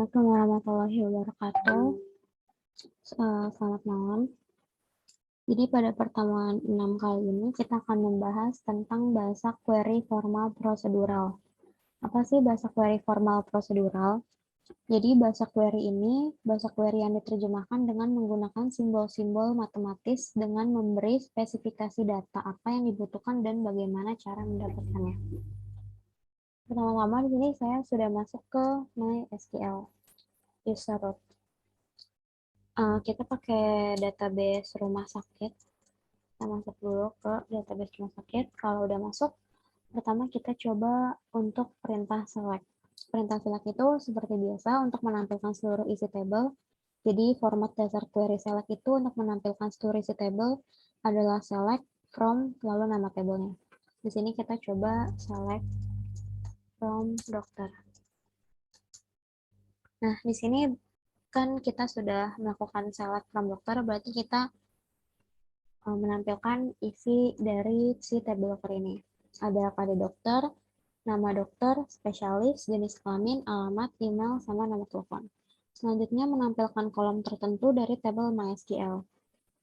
Assalamualaikum warahmatullahi wabarakatuh. Selamat malam. Jadi pada pertemuan 6 kali ini kita akan membahas tentang bahasa query formal prosedural. Apa sih bahasa query formal prosedural? Jadi bahasa query ini bahasa query yang diterjemahkan dengan menggunakan simbol-simbol matematis dengan memberi spesifikasi data apa yang dibutuhkan dan bagaimana cara mendapatkannya. Pertama-tama di sini saya sudah masuk ke MySQL user root. Kita pakai database rumah sakit. Kita masuk dulu ke database rumah sakit. Kalau udah masuk, pertama kita coba untuk perintah select. Perintah select itu seperti biasa untuk menampilkan seluruh isi table. Jadi format dasar query select itu untuk menampilkan seluruh isi table adalah select from lalu nama tabelnya. Di sini kita coba select from dokter. Nah, di sini kan kita sudah melakukan select from dokter, berarti kita menampilkan isi dari si tabel dokter ini. Ada kode dokter, nama dokter, spesialis, jenis kelamin, alamat, email, sama nomor telepon. Selanjutnya menampilkan kolom tertentu dari tabel MySQL.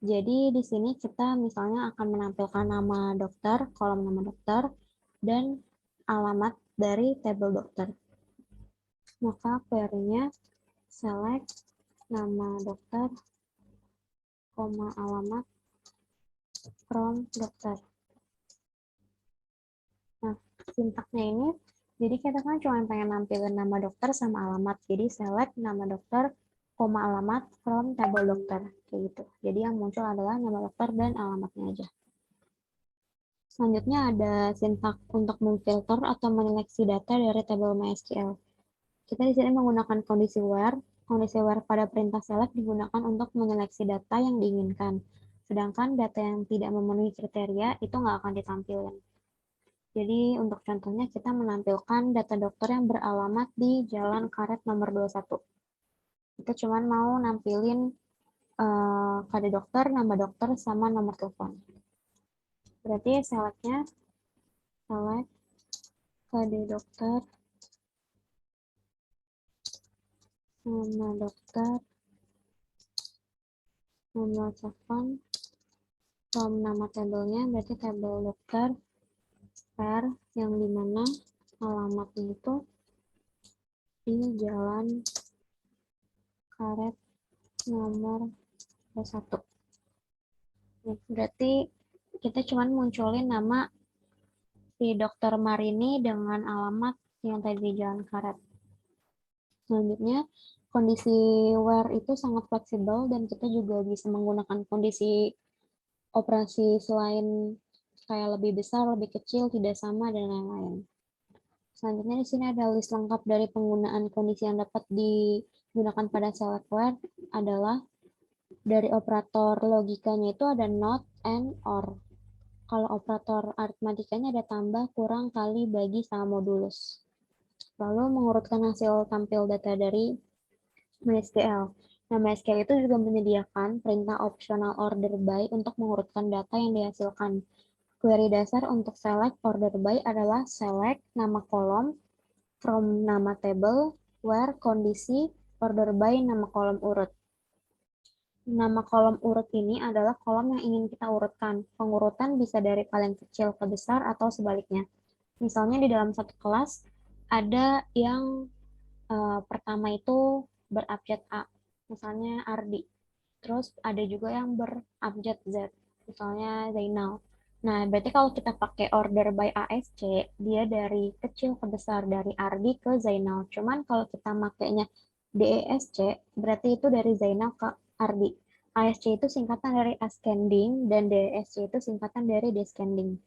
Jadi di sini kita misalnya akan menampilkan nama dokter, kolom nama dokter, dan alamat dari tabel dokter. Maka query-nya select nama dokter, alamat from dokter. Nah, sintaksnya ini, jadi kita kan cuma pengen nampilin nama dokter sama alamat. Jadi select nama dokter, alamat from table dokter. Kayak gitu. Jadi yang muncul adalah nama dokter dan alamatnya aja. Selanjutnya ada sintaks untuk memfilter atau menyeleksi data dari tabel MySQL. Kita di sini menggunakan kondisi where. Kondisi where pada perintah select digunakan untuk menyeleksi data yang diinginkan. Sedangkan data yang tidak memenuhi kriteria itu nggak akan ditampilkan. Jadi untuk contohnya kita menampilkan data dokter yang beralamat di Jalan Karet nomor 21. Kita cuma mau nampilin kode dokter, nama dokter, sama nomor telepon. Berarti select-nya select kode dokter, nama dokter, nomor telepon, from nama tabelnya berarti tabel dokter, per yang dimana alamatnya itu di Jalan Karet nomor 21. Berarti kita cuma munculin nama si Dokter Marini dengan alamat yang tadi di Jalan Karet. Selanjutnya, kondisi where itu sangat fleksibel dan kita juga bisa menggunakan kondisi operasi selain kayak lebih besar, lebih kecil, tidak sama, dan lain-lain. Selanjutnya di sini ada list lengkap dari penggunaan kondisi yang dapat digunakan pada select where adalah dari operator logikanya itu ada not, and, or. Kalau operator aritmatikanya ada tambah, kurang, kali, bagi, sama modulus. Lalu mengurutkan hasil tampil data dari MySQL. Nah, MySQL itu juga menyediakan perintah optional order by untuk mengurutkan data yang dihasilkan. Query dasar untuk select order by adalah select nama kolom, from nama table, where kondisi, order by nama kolom urut. Nama kolom urut ini adalah kolom yang ingin kita urutkan. Pengurutan bisa dari paling kecil ke besar atau sebaliknya. Misalnya di dalam satu kelas ada yang pertama itu berabjad A, misalnya Ardi. Terus ada juga yang berabjad Z, misalnya Zainal. Nah, berarti kalau kita pakai order by ASC, dia dari kecil ke besar, dari Ardi ke Zainal. Cuman kalau kita makainya DESC, berarti itu dari Zainal ke Ardi. ASC itu singkatan dari ascending, dan DESC itu singkatan dari descending.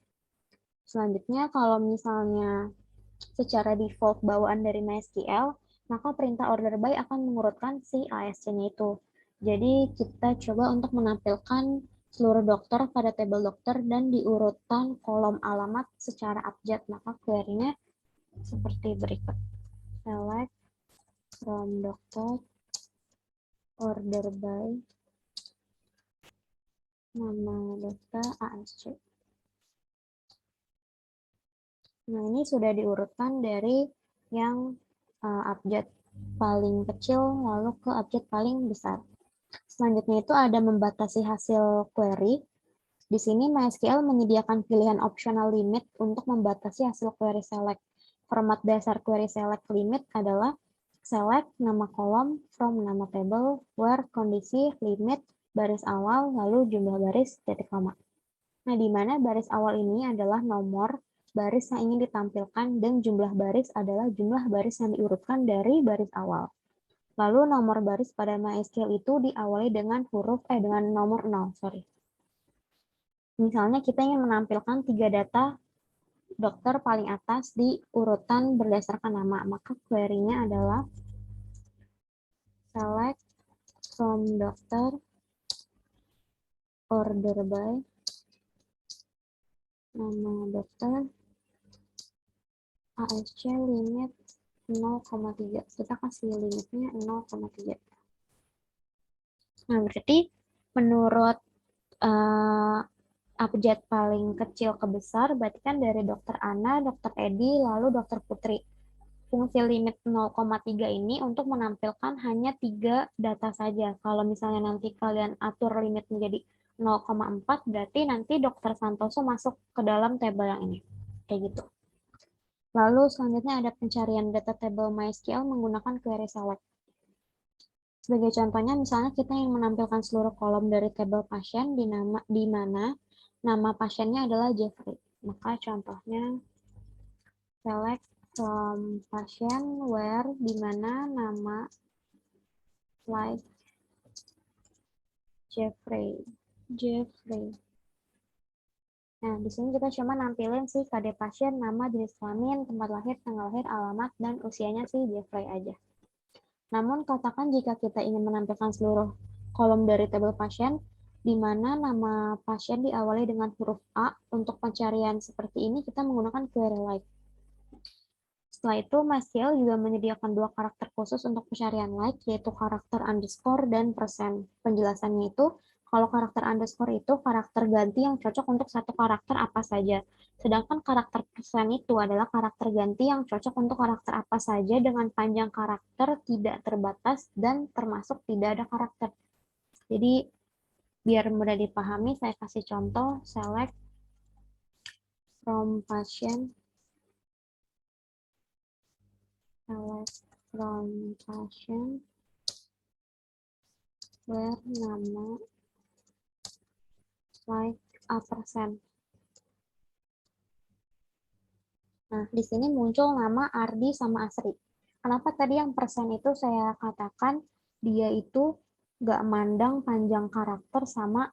Selanjutnya, kalau misalnya secara default bawaan dari MySQL, maka perintah order by akan mengurutkan si ASC-nya itu. Jadi kita coba untuk menampilkan seluruh dokter pada tabel dokter dan diurutan kolom alamat secara abjad. Maka query-nya seperti berikut. Select from dokter, order by, nama dokter, ASC. Nah, ini sudah diurutkan dari yang abjad paling kecil lalu ke abjad paling besar. Selanjutnya itu ada membatasi hasil query. Di sini MySQL menyediakan pilihan optional limit untuk membatasi hasil query select. Format dasar query select limit adalah select nama kolom from nama table where kondisi limit baris awal lalu jumlah baris titik koma. Nah, di mana baris awal ini adalah nomor baris yang ingin ditampilkan dan jumlah baris adalah jumlah baris yang diurutkan dari baris awal. Lalu nomor baris pada MySQL itu diawali dengan dengan nomor 0, sorry. Misalnya kita ingin menampilkan 3 data dokter paling atas di urutan berdasarkan nama, maka query-nya adalah select from doctor order by nama dokter ASC limit 0,3. Kita kasih limitnya 0,3. Nah, berarti menurut abjad paling kecil ke besar, berarti kan dari dokter Ana, dokter Edi, lalu dokter Putri. Fungsi limit 0,3 ini untuk menampilkan hanya 3 data saja. Kalau misalnya nanti kalian atur limit menjadi 0,4, berarti nanti dokter Santoso masuk ke dalam tabel yang ini. Kayak gitu. Lalu selanjutnya ada pencarian data table MySQL menggunakan query select. Sebagai contohnya, misalnya kita ingin menampilkan seluruh kolom dari tabel pasien di mana nama pasiennya adalah Jeffrey. Maka contohnya select from pasien where di mana nama like Jeffrey. Nah, di sini kita cuma nampilin sih KD pasien, nama, jenis kelamin, tempat lahir, tanggal lahir, alamat, dan usianya sih Jeffrey aja. Namun, katakan jika kita ingin menampilkan seluruh kolom dari tabel pasien, di mana nama pasien diawali dengan huruf A, untuk pencarian seperti ini kita menggunakan query like. Setelah itu, MySQL juga menyediakan 2 karakter khusus untuk pencarian like, yaitu karakter underscore dan persen. Penjelasannya itu, kalau karakter underscore itu karakter ganti yang cocok untuk satu karakter apa saja. Sedangkan karakter persen itu adalah karakter ganti yang cocok untuk karakter apa saja dengan panjang karakter tidak terbatas dan termasuk tidak ada karakter. Jadi, biar mudah dipahami, saya kasih contoh, select from patient, where nama like a percent. Nah, di sini muncul nama Ardi sama Asri. Kenapa tadi yang persen itu saya katakan dia itu nggak mandang panjang karakter sama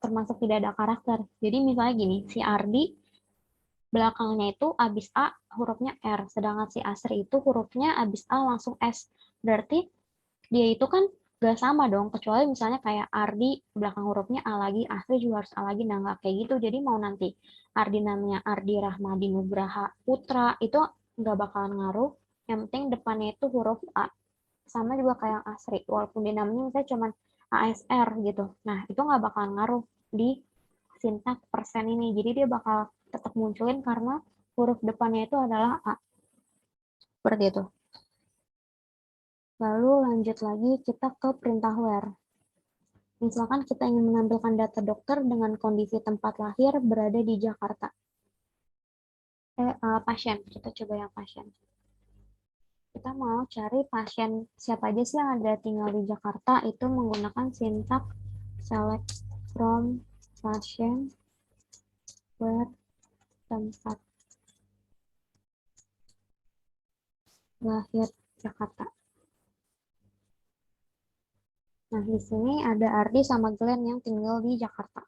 termasuk tidak ada karakter. Jadi misalnya gini, si Ardi belakangnya itu abis A hurufnya R, sedangkan si Asri itu hurufnya abis A langsung S. Berarti dia itu kan gak sama dong, kecuali misalnya kayak Ardi belakang hurufnya A lagi, Asri juga harus A lagi, nah nggak kayak gitu. Jadi mau nanti Ardi namanya Ardi Rahmadi Nugraha Putra, itu nggak bakalan ngaruh, yang penting depannya itu huruf A. Sama juga kayak Asri, walaupun dia namanya misalnya cuma ASR gitu, nah itu nggak bakalan ngaruh di sintak persen ini, jadi dia bakal tetap munculin karena huruf depannya itu adalah A. Seperti itu. Lalu lanjut lagi kita ke perintah where. Misalkan kita ingin menampilkan data dokter dengan kondisi tempat lahir berada di Jakarta. Pasien, kita coba yang pasien. Kita mau cari pasien siapa aja sih yang ada tinggal di Jakarta, itu menggunakan sintak select from patient where tempat lahir Jakarta. Nah, di sini ada Ardi sama Glenn yang tinggal di Jakarta.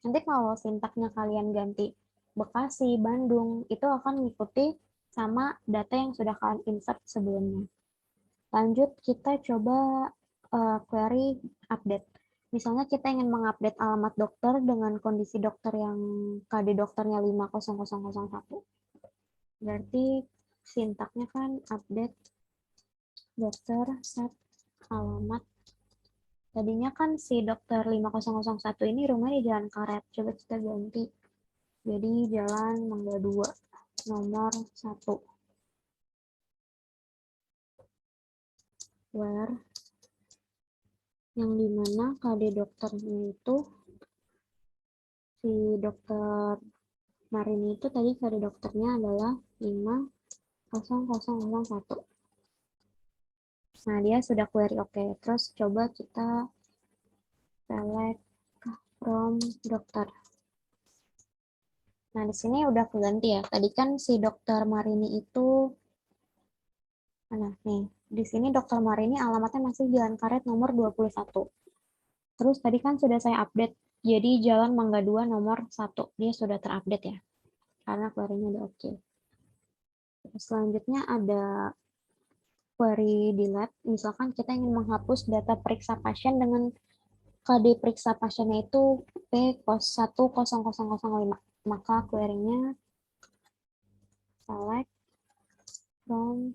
Nanti kalau sintaknya kalian ganti Bekasi, Bandung, itu akan mengikuti sama data yang sudah kalian insert sebelumnya. Lanjut, kita coba query update. Misalnya kita ingin mengupdate alamat dokter dengan kondisi dokter yang KD dokternya 50001. Berarti sintaknya kan update dokter set alamat. Tadinya kan si dokter 5001 ini rumah di Jalan Karet. Coba kita ganti. Jadi Jalan Mangga 2, nomor 1. where yang dimana KD dokternya itu si dokter Marini itu tadi KD dokternya adalah 50001. Nah, dia sudah query oke. Terus coba kita select from dokter. Nah, di sini udah keganti ya. Tadi kan si dokter Marini itu mana nih? Di sini dokter Marini alamatnya masih Jalan Karet nomor 21. Terus tadi kan sudah saya update. Jadi Jalan Mangga 2 nomor 1. Dia sudah terupdate ya. Karena query-nya udah oke. Selanjutnya ada query delete. Misalkan kita ingin menghapus data periksa pasien dengan KD periksa pasiennya itu P10005. Maka query-nya select from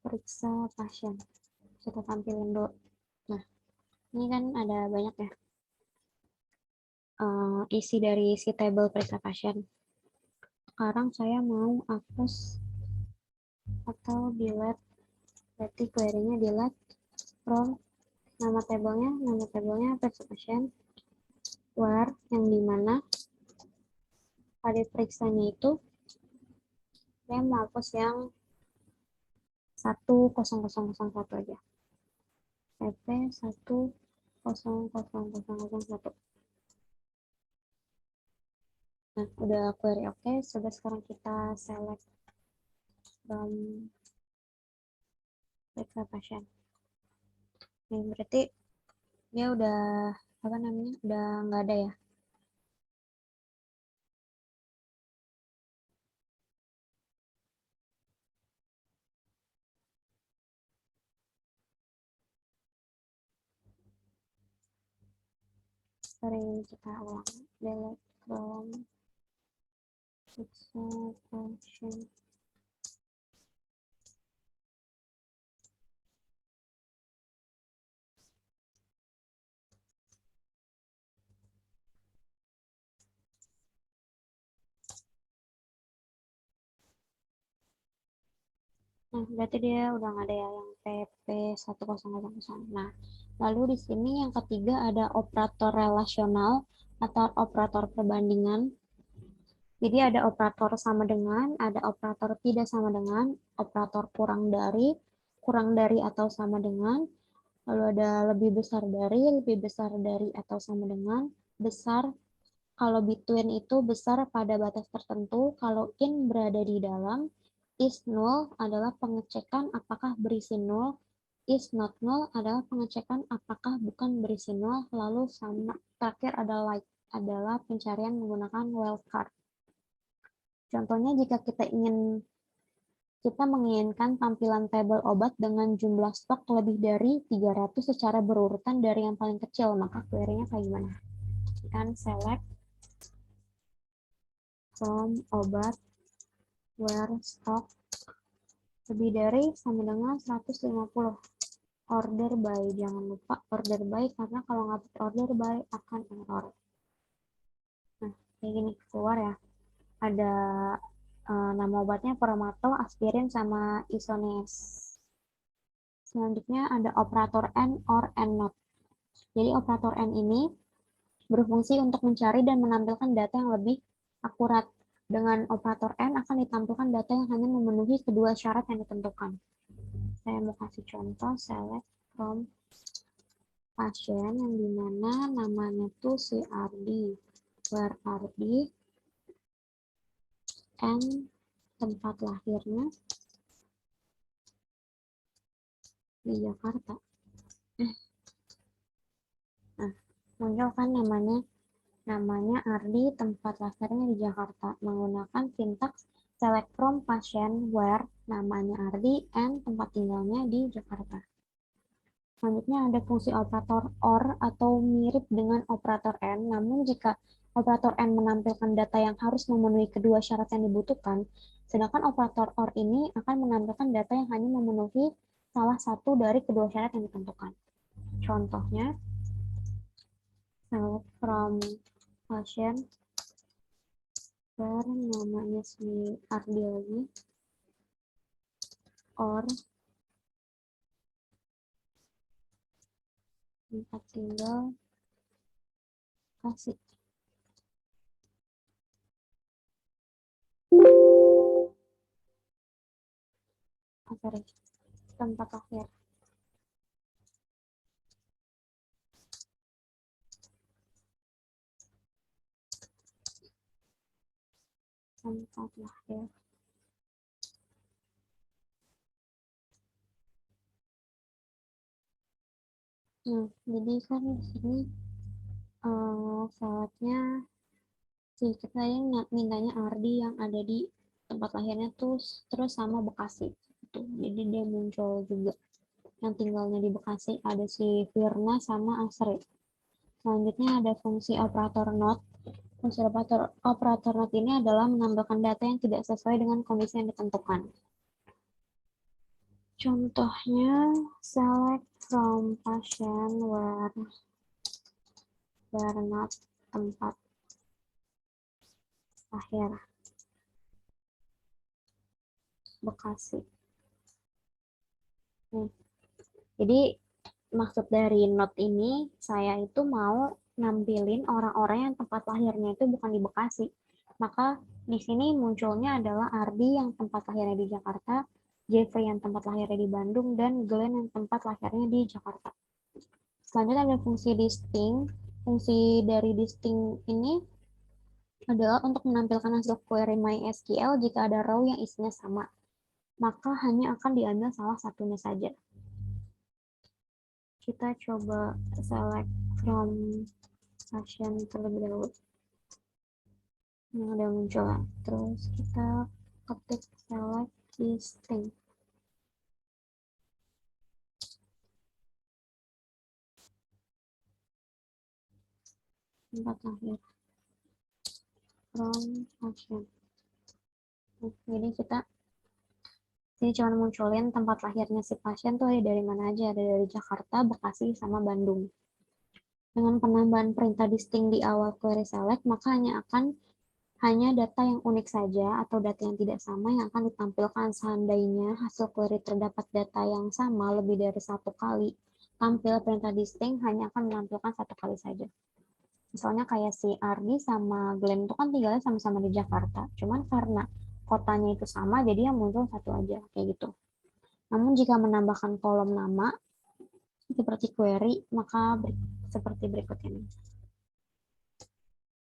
periksa pasien. Kita tampilin dulu. Nah, ini kan ada banyak ya isi dari si table periksa pasien. Sekarang saya mau hapus atau delete. Berarti query-nya delete from nama tabelnya periksa pasien where yang dimana pada periksanya itu saya mau hapus yang 10001 aja. PP 10001. Nah, udah query oke. Coba sekarang kita select from periksa pasien. Ini berarti dia udah apa namanya? Udah nggak ada ya. Sering kita ulang. Delete from periksa pasien. Nah, berarti dia udah nggak ada ya yang PP 10001. Nah, lalu di sini yang ketiga ada operator relasional atau operator perbandingan. Jadi ada operator sama dengan, ada operator tidak sama dengan, operator kurang dari atau sama dengan, lalu ada lebih besar dari atau sama dengan, besar. Kalau between itu besar pada batas tertentu, kalau in berada di dalam, is null adalah pengecekan apakah berisi null, is not null adalah pengecekan apakah bukan berisi null, lalu sama terakhir ada like adalah pencarian menggunakan wildcard. Contohnya jika kita menginginkan tampilan tabel obat dengan jumlah stok lebih dari 300 secara berurutan dari yang paling kecil, maka query-nya kayak gimana? Kan select from obat where stock lebih dari sama dengan 150. Order by, jangan lupa order by karena kalau nggak order by akan error. Nah, kayak gini keluar ya. Ada nama obatnya Promato, aspirin sama Isones. Selanjutnya ada operator N or N not. Jadi operator N ini berfungsi untuk mencari dan menampilkan data yang lebih akurat. Dengan operator N akan ditampilkan data yang hanya memenuhi kedua syarat yang ditentukan. Saya mau kasih contoh, select from pasien yang dimana namanya tuh si Ardi, where Ardi, and tempat lahirnya di Jakarta. Nah, muncul kan namanya Ardi, tempat lahirnya di Jakarta, menggunakan sintaks select from pasien where namanya Ardi and tempat tinggalnya di Jakarta. Selanjutnya ada fungsi operator OR atau mirip dengan operator N, namun jika operator N menampilkan data yang harus memenuhi kedua syarat yang dibutuhkan, sedangkan operator OR ini akan menampilkan data yang hanya memenuhi salah satu dari kedua syarat yang ditentukan. Contohnya, select from pasien where namanya si Ardi lagi, or tempat tinggal, kasih. Sorry, tempat lahir. Tempat lahir. Nah, jadi kan di sini syaratnya si kita yang mintanya Ardi yang ada di tempat lahirnya tuh terus sama Bekasi. Tuh, jadi dia muncul juga. Yang tinggalnya di Bekasi ada si Firna sama Asri. Selanjutnya ada fungsi operator not. Fungsi operator not ini adalah menambahkan data yang tidak sesuai dengan kondisi yang ditentukan. Contohnya, select from patient where not tempat lahir Bekasi. Nih. Jadi maksud dari not ini saya itu mau nampilin orang-orang yang tempat lahirnya itu bukan di Bekasi. Maka di sini munculnya adalah Ardi yang tempat lahirnya di Jakarta, Jeffrey yang tempat lahirnya di Bandung, dan Glenn yang tempat lahirnya di Jakarta. Selanjutnya ada fungsi distinct. Fungsi dari distinct ini adalah untuk menampilkan hasil query MySQL jika ada row yang isinya sama. Maka hanya akan diambil salah satunya saja. Kita coba select from patient terlebih dahulu. Yang ada muncul. Terus kita ketik select distinct. Tempat lahir from patient. Jadi kita ini cuma munculin tempat lahirnya si pasien tuh ada dari mana aja. Ada dari Jakarta, Bekasi, sama Bandung. Dengan penambahan perintah distinct di awal query select, maka hanya data yang unik saja atau data yang tidak sama yang akan ditampilkan. Seandainya hasil query terdapat data yang sama lebih dari satu kali, tampil perintah distinct hanya akan menampilkan satu kali saja. Misalnya kayak si Ardi sama Glenn itu kan tinggalnya sama-sama di Jakarta. Cuman karena kotanya itu sama, jadi yang muncul satu aja, kayak gitu. Namun jika menambahkan kolom nama, seperti query, maka seperti berikut ini.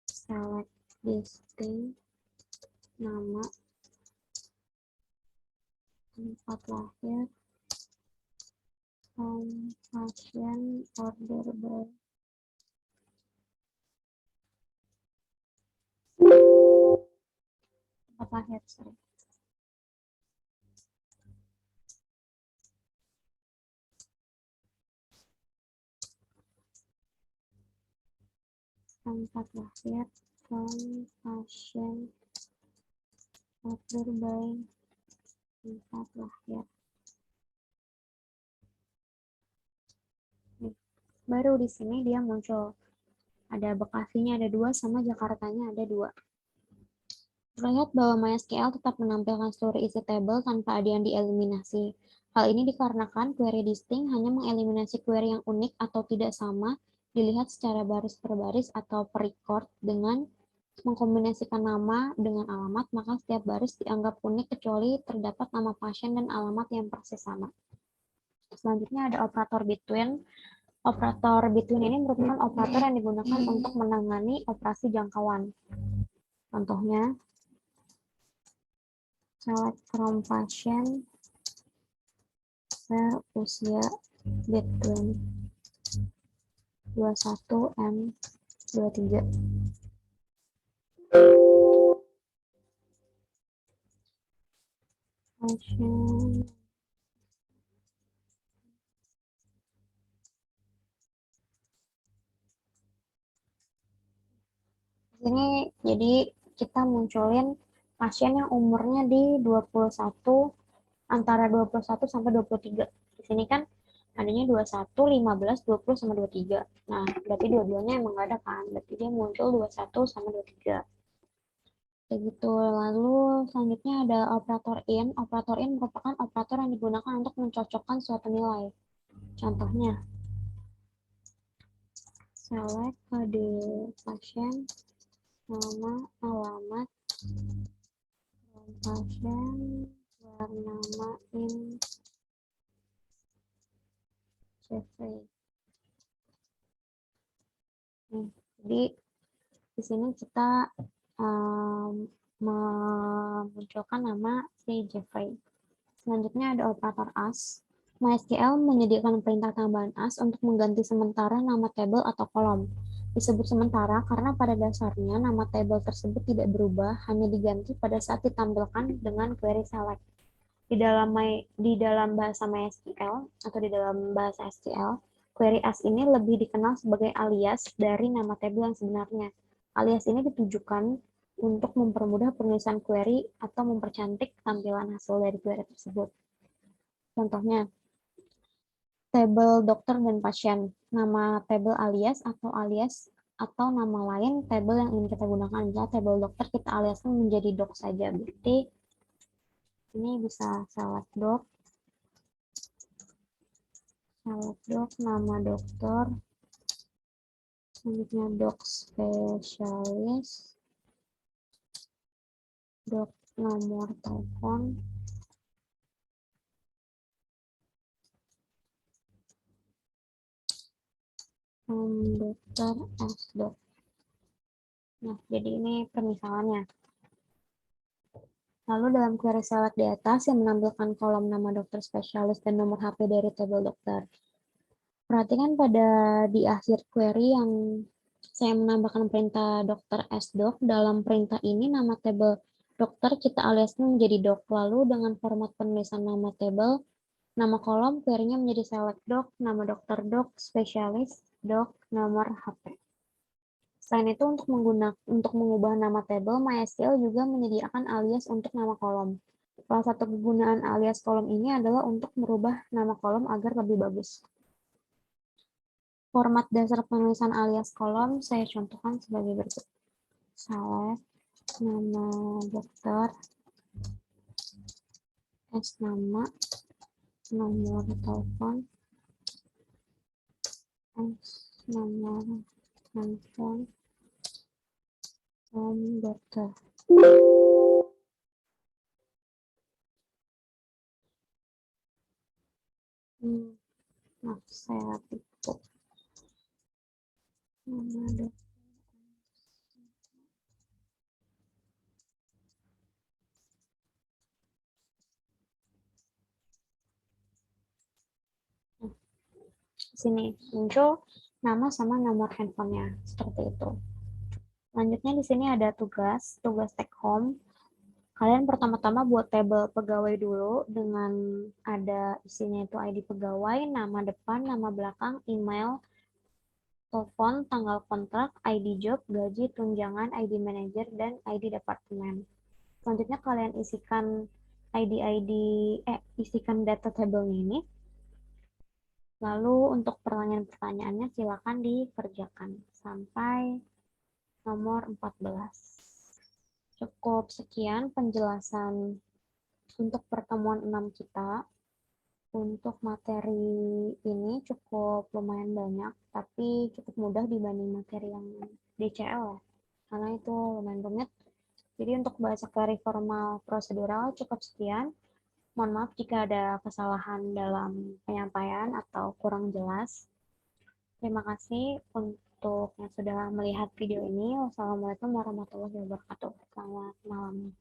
Select distinct, nama, tempat lahir, pasien, order by. Tempat lahir, sorry. Tempat lahir, pasien, order by, tempat lahir. Baru di sini dia muncul. Ada Bekasinya ada 2 sama Jakartanya ada 2. Terlihat bahwa MySQL tetap menampilkan seluruh isi tabel tanpa ada yang dieliminasi. Hal ini dikarenakan query distinct hanya mengeliminasi query yang unik atau tidak sama dilihat secara baris per baris atau per record dengan mengkombinasikan nama dengan alamat, maka setiap baris dianggap unik kecuali terdapat nama pasien dan alamat yang persis sama. Selanjutnya ada operator between. Operator between ini merupakan operator yang digunakan untuk menangani operasi jangkauan. Contohnya, select from patient usia between 21 and 23. Patient ini jadi kita munculin pasien yang umurnya di 21 antara 21 sampai 23. Di sini kan adanya 21, 15, 20 sama 23. Nah, berarti dua-duanya emang nggak ada kan? Berarti dia muncul 21 sama 23. Kayak gitu. Lalu selanjutnya ada operator in. Operator in merupakan operator yang digunakan untuk mencocokkan suatu nilai. Contohnya, select kode pasien, nama, alamat, pasien, bernama in Jeffrey. Jadi di sini kita memunculkan nama si Jeffrey. Selanjutnya ada operator as. MySQL menyediakan perintah tambahan as untuk mengganti sementara nama tabel atau kolom. Disebut sementara karena pada dasarnya nama tabel tersebut tidak berubah, hanya diganti pada saat ditampilkan dengan query select. Di dalam bahasa MySQL atau di dalam bahasa SQL, query as ini lebih dikenal sebagai alias dari nama tabel yang sebenarnya. Alias ini ditujukan untuk mempermudah penulisan query atau mempercantik tampilan hasil dari query tersebut. Contohnya, tabel dokter dan pasien. Nama tabel alias atau nama lain tabel yang ingin kita gunakan adalah tabel dokter, kita aliaskan menjadi dok saja. Berarti ini bisa select dok, nama dokter, selanjutnya dok spesialis, dok nomor telepon, dokter S-Dok. Nah, jadi ini permisalannya. Lalu dalam query select di atas yang menampilkan kolom nama dokter spesialis dan nomor HP dari tabel dokter. Perhatikan pada di akhir query yang saya menambahkan perintah dokter S-Dok. Dalam perintah ini nama tabel dokter kita aliaskan menjadi dok. Lalu dengan format penulisan nama tabel, nama kolom query-nya menjadi select dok, nama dokter dok, spesialis, dok, nomor HP. Selain itu, untuk mengubah nama tabel, MySQL juga menyediakan alias untuk nama kolom. Salah satu kegunaan alias kolom ini adalah untuk merubah nama kolom agar lebih bagus. Format dasar penulisan alias kolom saya contohkan sebagai berikut. Select, nama dokter, nama, nomor telepon, nomor handphone, dokter. Maaf, saya tutup. Nama dokter. Sini muncul nama sama nomor handphonenya seperti itu. Selanjutnya di sini ada tugas take home. Kalian pertama-tama buat tabel pegawai dulu dengan ada isinya itu ID pegawai, nama depan, nama belakang, email, telepon, tanggal kontrak, ID job, gaji, tunjangan, ID manager, dan ID departemen. Selanjutnya kalian isikan data tabelnya ini. Lalu untuk pertanyaan-pertanyaannya silakan dikerjakan sampai nomor 14. Cukup sekian penjelasan untuk pertemuan 6 kita. Untuk materi ini cukup lumayan banyak, tapi cukup mudah dibanding materi yang DCL ya, karena itu lumayan rumit. Jadi untuk bahasa query formal prosedural cukup sekian. Mohon maaf jika ada kesalahan dalam penyampaian atau kurang jelas. Terima kasih untuk yang sudah melihat video ini. Wassalamualaikum warahmatullahi wabarakatuh. Selamat malam.